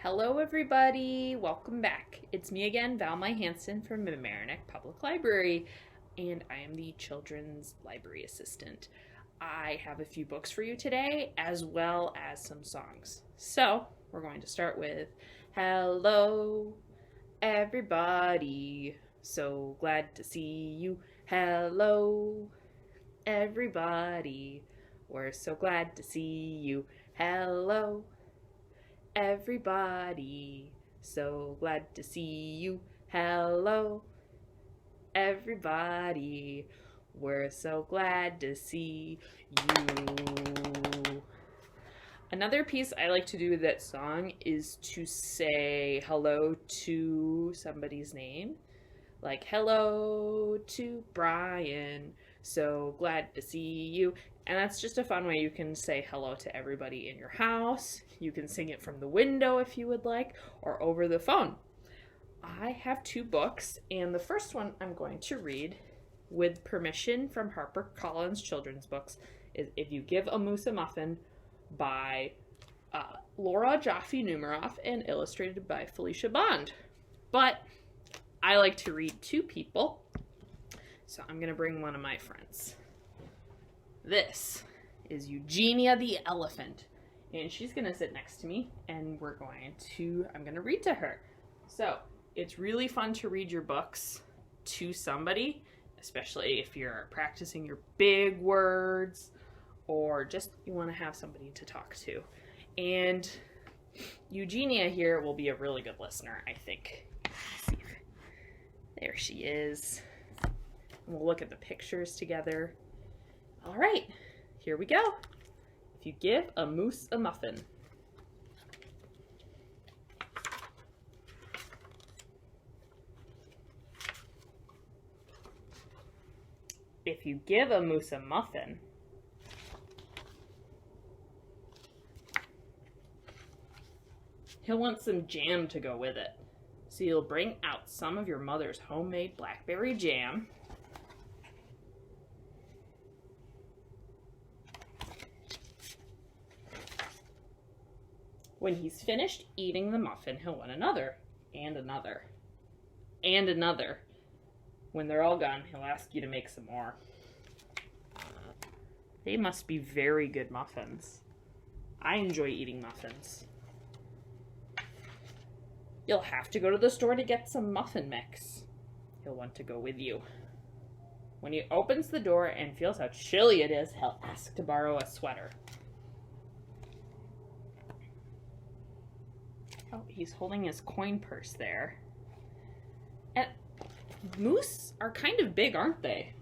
Hello everybody, welcome back. It's me again, Valmai Hansen from Mamaroneck Public Library, and I am the Children's Library Assistant. I have a few books for you today, as well as some songs. So, we're going to start with Hello everybody, so glad to see you. Hello everybody, we're so glad to see you. Hello everybody, so glad to see you. Hello everybody, we're so glad to see you. Another piece I like to do with that song is to say hello to somebody's name. Like, hello to Brian, so glad to see you. And that's just a fun way you can say hello to everybody in your house. You can sing it from the window if you would like, or over the phone. I have two books, and the first one I'm going to read, with permission from HarperCollins Children's Books, is If You Give a Moose a Muffin by Laura Numeroff and illustrated by Felicia Bond. But I like to read to people, so I'm going to bring one of my friends. This is Eugenia the elephant, and she's going to sit next to me, and I'm going to read to her. So, it's really fun to read your books to somebody, especially if you're practicing your big words, or just you want to have somebody to talk to. And Eugenia here will be a really good listener, I think. There she is. We'll look at the pictures together. All right, here we go. If you give a moose a muffin. If you give a moose a muffin, he'll want some jam to go with it. So you'll bring out some of your mother's homemade blackberry jam. When he's finished eating the muffin, he'll want another, and another, and another. When they're all gone, he'll ask you to make some more. They must be very good muffins. I enjoy eating muffins. You'll have to go to the store to get some muffin mix. He'll want to go with you. When he opens the door and feels how chilly it is, he'll ask to borrow a sweater. Oh, he's holding his coin purse there. And moose are kind of big, aren't they?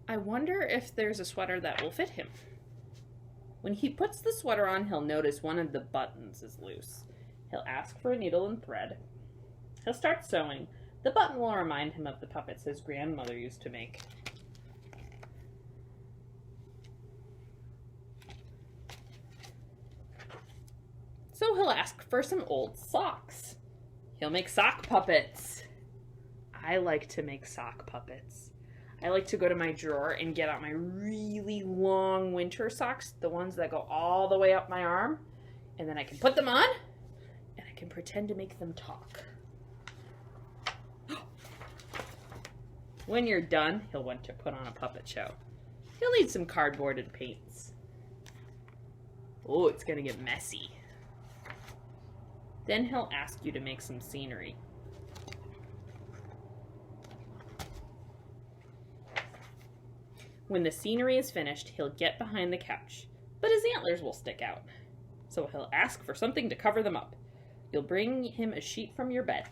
I wonder if there's a sweater that will fit him. When he puts the sweater on, he'll notice one of the buttons is loose. He'll ask for a needle and thread. He'll start sewing. The button will remind him of the puppets his grandmother used to make. So he'll ask for some old socks. He'll make sock puppets. I like to make sock puppets. I like to go to my drawer and get out my really long winter socks, the ones that go all the way up my arm, and then I can put them on, and I can pretend to make them talk. When you're done, he'll want to put on a puppet show. He'll need some cardboard and paints. Oh, it's gonna get messy. Then he'll ask you to make some scenery. When the scenery is finished, he'll get behind the couch, but his antlers will stick out. So he'll ask for something to cover them up. You'll bring him a sheet from your bed.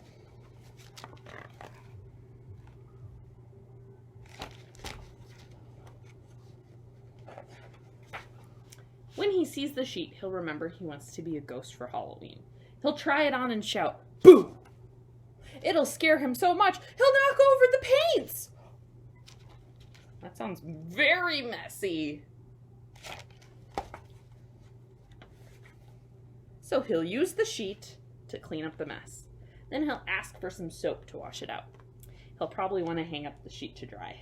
When he sees the sheet, he'll remember he wants to be a ghost for Halloween. He'll try it on and shout, "Boo!" It'll scare him so much, he'll knock over the paints. That sounds very messy. So he'll use the sheet to clean up the mess. Then he'll ask for some soap to wash it out. He'll probably want to hang up the sheet to dry.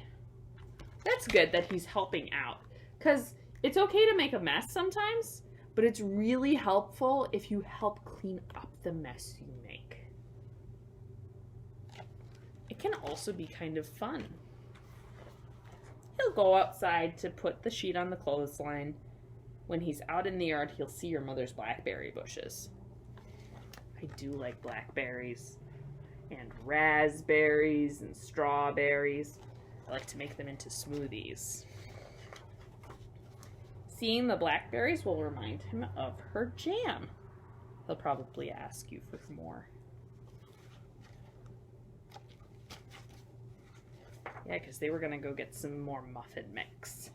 That's good that he's helping out, because it's okay to make a mess sometimes, but it's really helpful if you help clean up the mess you make. It can also be kind of fun. He'll go outside to put the sheet on the clothesline. When he's out in the yard, he'll see your mother's blackberry bushes. I do like blackberries and raspberries and strawberries. I like to make them into smoothies. Seeing the blackberries will remind him of her jam. He'll probably ask you for more. Yeah, because they were going to go get some more muffin mix.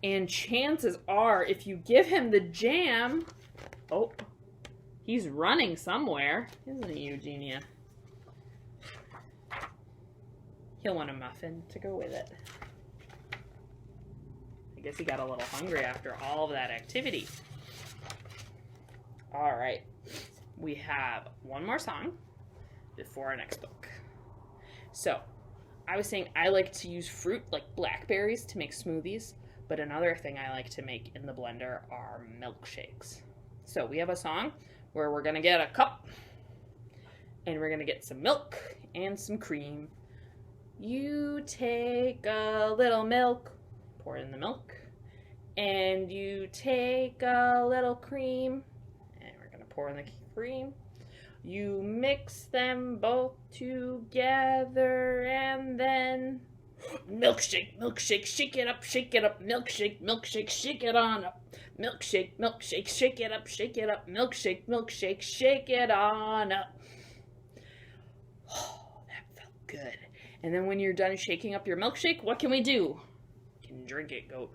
And chances are, if you give him the jam... Oh, he's running somewhere, isn't he, Eugenia? He'll want a muffin to go with it. I guess he got a little hungry after all of that activity. All right. We have one more song before our next book. So, I was saying I like to use fruit like blackberries to make smoothies, but another thing I like to make in the blender are milkshakes. So, we have a song where we're going to get a cup, and we're going to get some milk and some cream. You take a little milk, pour in the milk, and you take a little cream, and we're going to pour in the cream. You mix them both together, and then milkshake, milkshake, shake it up, milkshake, milkshake, shake it on up. Milkshake, milkshake, shake it up, milkshake, milkshake, shake it on up. Oh, that felt good. And then when you're done shaking up your milkshake, what can we do? You can drink it, go.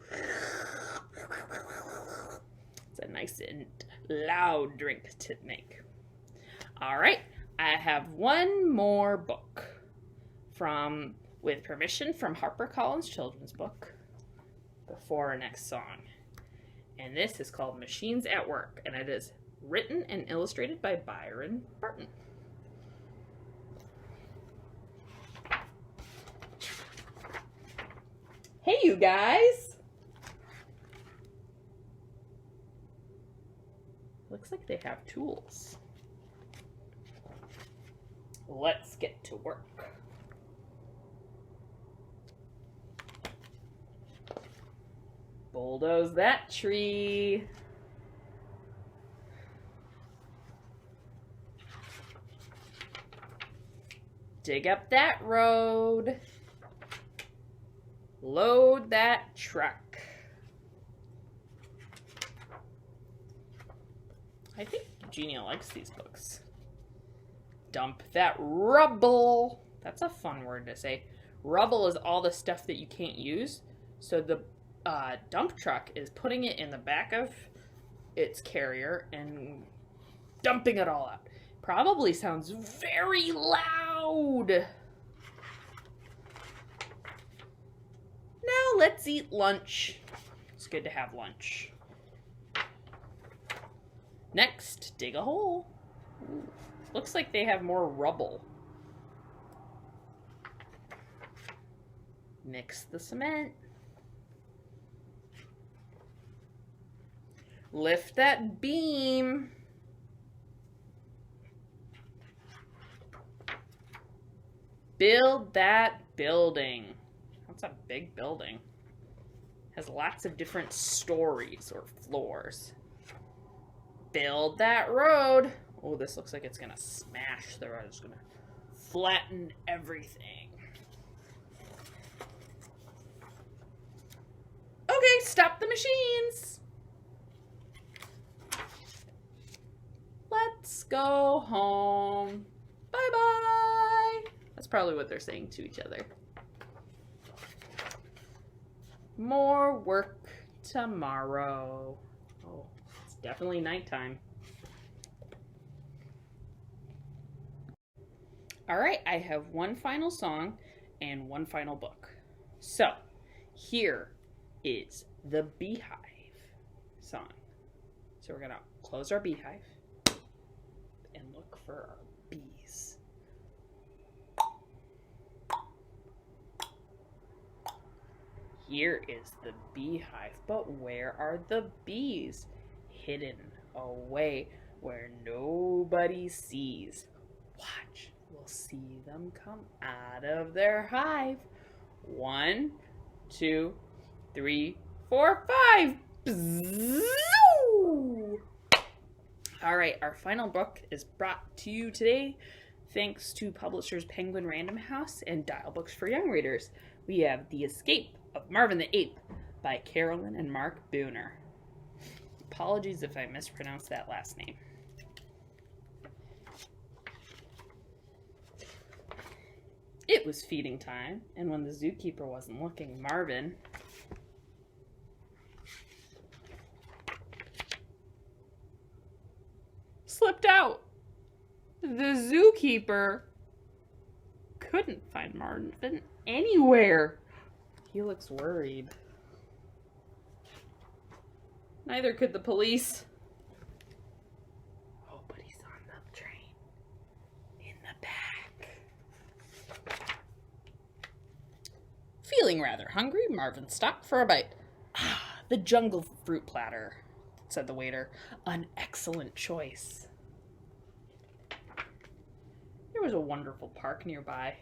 It's a nice and loud drink to make. All right, I have one more book with permission from HarperCollins Children's Book before our next song. And this is called Machines at Work, and it is written and illustrated by Byron Barton. Hey, you guys! Looks like they have tools. Let's get to work. Bulldoze that tree. Dig up that road. Load that truck. I think Eugenia likes these books. Dump that rubble. That's a fun word to say. Rubble is all the stuff that you can't use. So the dump truck is putting it in the back of its carrier and dumping it all out. Probably sounds very loud. Now let's eat lunch. It's good to have lunch. Next, dig a hole. Ooh, looks like they have more rubble. Mix the cement. Lift that beam. Build that building. That's a big building. Has lots of different stories or floors. Build that road. Oh, this looks like it's gonna smash the road. It's gonna flatten everything. Okay, stop the machines. Let's go home. Bye-bye. That's probably what they're saying to each other. More work tomorrow. Oh, it's definitely nighttime. All right, I have one final song and one final book. So, here is the Beehive song. So we're gonna close our beehive and look for our bees. Here is the beehive, but where are the bees? hidden away where nobody sees. Watch, we'll see them come out of their hive. 1, 2, 3, 4, 5. Bzzz! All right, our final book is brought to you today thanks to publishers Penguin Random House and Dial Books for Young Readers. We have The Escape of Marvin the Ape by Caralyn and Mark Buehner. Apologies if I mispronounced that last name. It was feeding time, and when the zookeeper wasn't looking, Marvin slipped out. The zookeeper couldn't find Marvin anywhere. He looks worried. Neither could the police. Oh, but he's on the train. In the back. Feeling rather hungry, Marvin stopped for a bite. Ah, the jungle fruit platter, said the waiter. An excellent choice. There was a wonderful park nearby.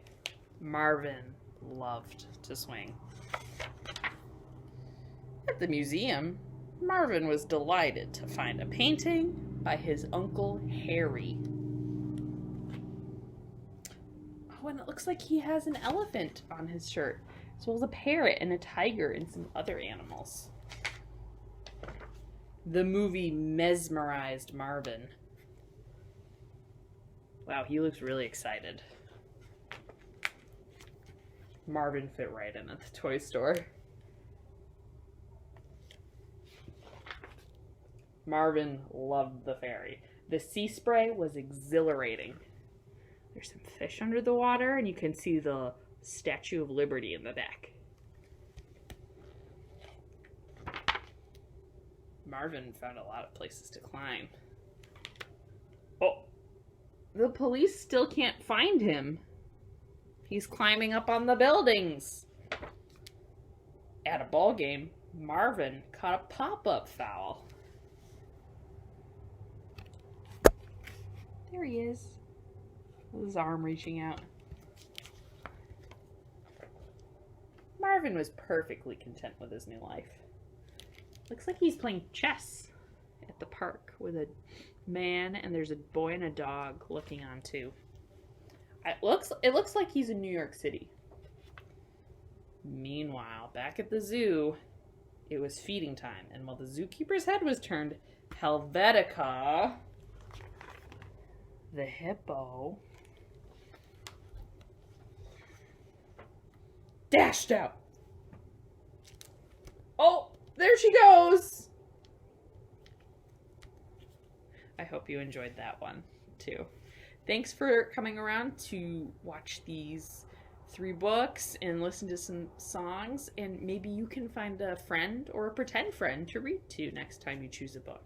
Marvin loved to swing. At the museum, Marvin was delighted to find a painting by his Uncle Harry. Oh, and it looks like he has an elephant on his shirt, as well as a parrot and a tiger and some other animals. The movie mesmerized Marvin. Wow, he looks really excited. Marvin fit right in at the toy store. Marvin loved the ferry. The sea spray was exhilarating. There's some fish under the water, and you can see the Statue of Liberty in the back. Marvin found a lot of places to climb. Oh, the police still can't find him. He's climbing up on the buildings. At a ball game, Marvin caught a pop-up foul. There he is. With his arm reaching out. Marvin was perfectly content with his new life. Looks like he's playing chess at the park with a man, and there's a boy and a dog looking on too. It looks like he's in New York City. Meanwhile, back at the zoo, it was feeding time, and while the zookeeper's head was turned, Helvetica, the hippo, dashed out. Oh, there she goes. I hope you enjoyed that one too. Thanks for coming around to watch these 3 books and listen to some songs, and maybe you can find a friend or a pretend friend to read to next time you choose a book.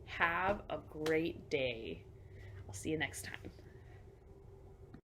Have a great day. I'll see you next time.